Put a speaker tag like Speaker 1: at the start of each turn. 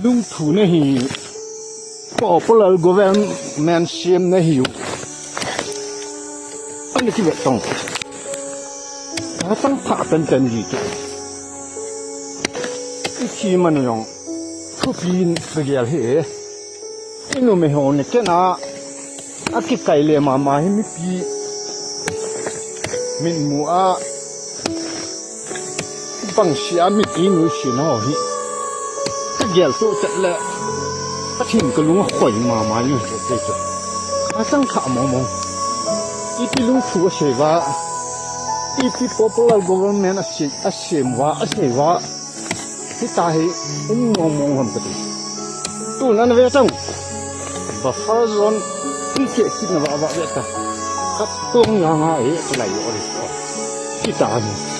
Speaker 1: lung thu na hi popular government shame na hi anh ki bet tong ta tang tha tan ji tu ki man yong thu pin begel he inu me ho ne kena aki kai le ma hi mi pi min mu a bang sia mi ti nu si no hi ta gel so ta le ta thim ko lu khoi ma yu te te a sang kha mo iti lung thu se wa iti popular government a sem wa a se wa ti ta hi mong ham ta tu nan ve sang ba fa zon ti ke ki na wa ta ka tong ya nga e lai yo ri ti ta ni